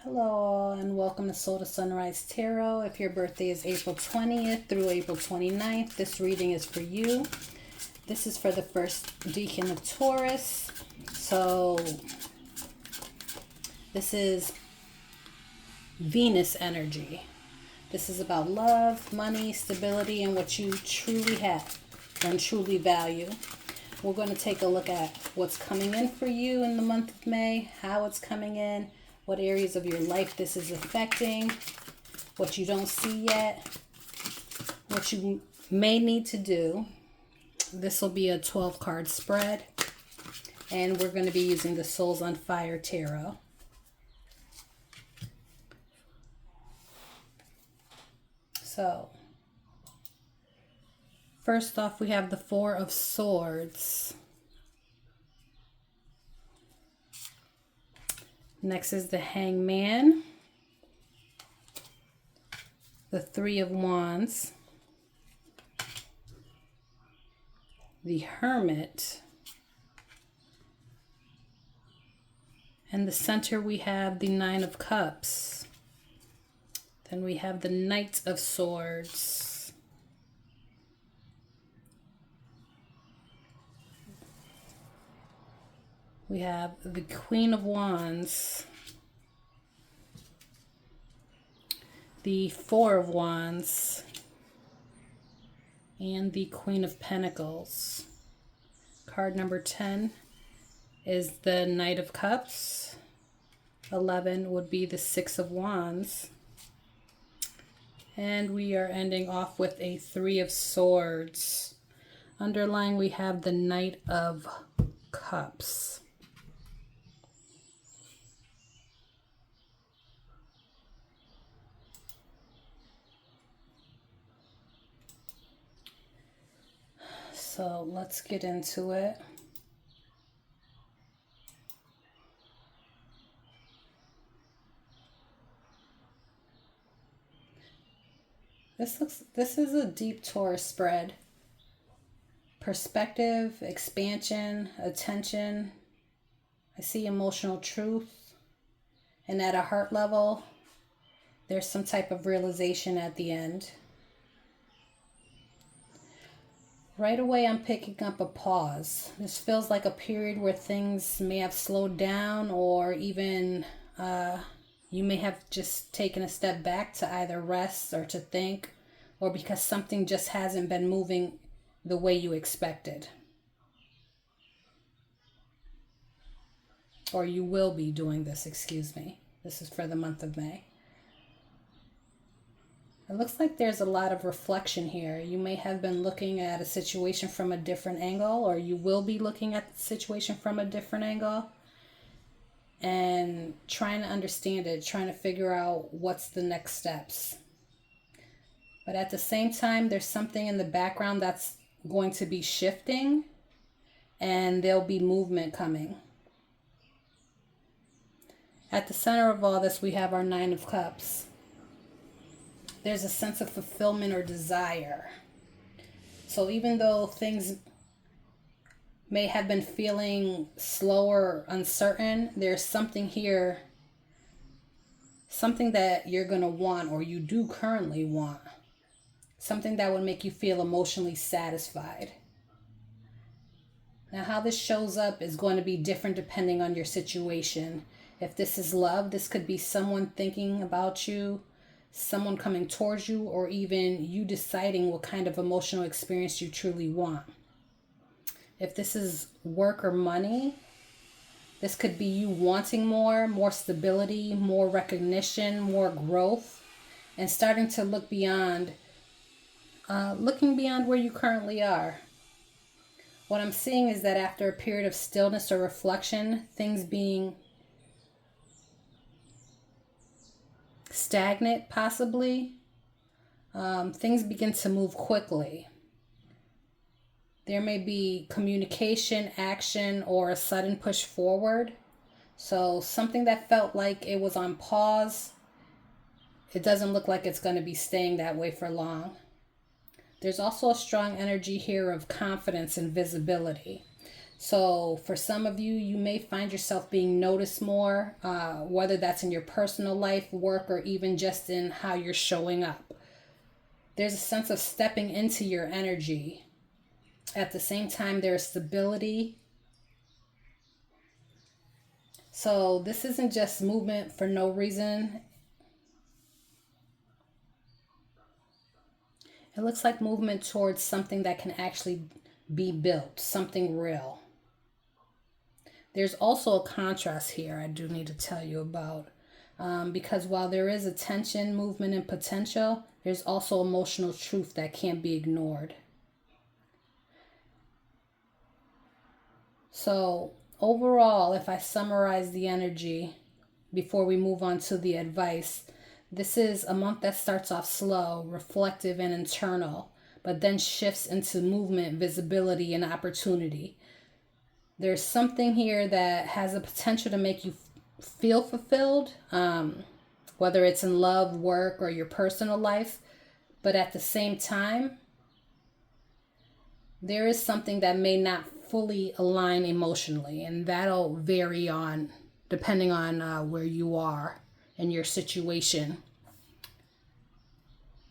Hello all, and welcome to Soul to Sunrise Tarot. If your birthday is April 20th through April 29th, this reading is for you. This is for the first Decan of Taurus. So this is Venus energy. This is about love, money, stability, and what you truly have and truly value. We're going to take a look at what's coming in for you in the month of May, how it's coming in, what areas of your life this is affecting, what you don't see yet, what you may need to do. This will be a 12-card spread, and we're going to be using the Souls on Fire Tarot. So, first off, we have the Four of Swords. Next is the Hangman, the Three of Wands, the Hermit, and the center we have the Nine of Cups. Then we have the Knight of Swords. We have the Queen of Wands, the Four of Wands, and the Queen of Pentacles. Card number 10 is the Knight of Cups. 11 would be the Six of Wands. And we are ending off with a Three of Swords. Underlying we have the Knight of Cups. So let's get into it. This is a deep Taurus spread. Perspective, expansion, attention. I see emotional truth. And at a heart level, there's some type of realization at the end. Right away, I'm picking up a pause. This feels like a period where things may have slowed down, or even you may have just taken a step back to either rest or to think, or because something just hasn't been moving the way you expected. Or you will be doing this, excuse me. This is for the month of May. It looks like there's a lot of reflection here. You may have been looking at a situation from a different angle, or you will be looking at the situation from a different angle and trying to understand it, trying to figure out what's the next steps. But at the same time, there's something in the background that's going to be shifting, and there'll be movement coming. At the center of all this, we have our Nine of Cups. There's a sense of fulfillment or desire. So even though things may have been feeling slower, uncertain, there's something here, something that you're going to want, or you do currently want. Something that would make you feel emotionally satisfied. Now, how this shows up is going to be different depending on your situation. If this is love, this could be someone thinking about you, someone coming towards you, or even you deciding what kind of emotional experience you truly want. If this is work or money, this could be you wanting more stability, more recognition, more growth, and starting to look beyond, looking beyond where you currently are. What I'm seeing is that after a period of stillness or reflection, things being stagnant possibly, things begin to move quickly. There may be communication, action, or a sudden push forward. So something that felt like it was on pause, it doesn't look like it's going to be staying that way for long. There's also a strong energy here of confidence and visibility. So for some of you, you may find yourself being noticed more, whether that's in your personal life, work, or even just in how you're showing up. There's a sense of stepping into your energy. At the same time, there's stability. So this isn't just movement for no reason. It looks like movement towards something that can actually be built, something real. There's also a contrast here I do need to tell you about. Because while there is attention, movement, and potential, there's also emotional truth that can't be ignored. So overall, if I summarize the energy before we move on to the advice, this is a month that starts off slow, reflective, and internal, but then shifts into movement, visibility, and opportunity. There's something here that has the potential to make you feel fulfilled, whether it's in love, work, or your personal life. But at the same time, there is something that may not fully align emotionally, and that'll vary on depending on where you are in your situation.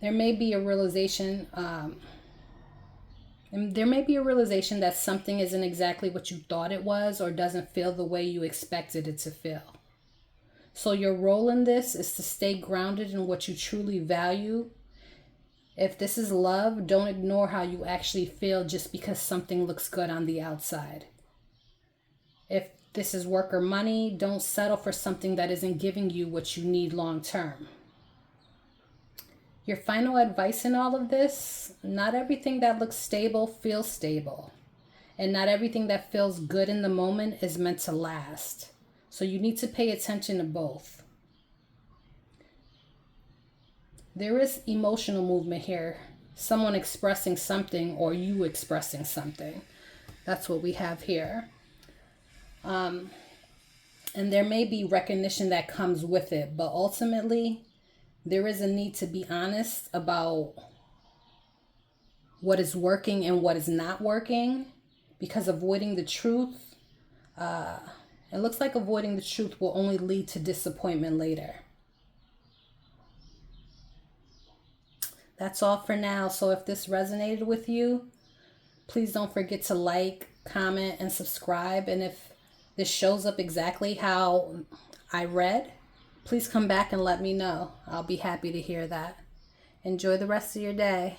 There may be a realization that something isn't exactly what you thought it was, or doesn't feel the way you expected it to feel. So your role in this is to stay grounded in what you truly value. If this is love, don't ignore how you actually feel just because something looks good on the outside. If this is work or money, don't settle for something that isn't giving you what you need long term. Your final advice in all of this: not everything that looks stable feels stable. And not everything that feels good in the moment is meant to last. So you need to pay attention to both. There is emotional movement here. Someone expressing something, or you expressing something. That's what we have here. And there may be recognition that comes with it, but ultimately, there is a need to be honest about what is working and what is not working, because avoiding the truth, it looks like avoiding the truth will only lead to disappointment later. That's all for now. So if this resonated with you, please don't forget to like, comment, and subscribe. And if this shows up exactly how I read, please come back and let me know. I'll be happy to hear that. Enjoy the rest of your day.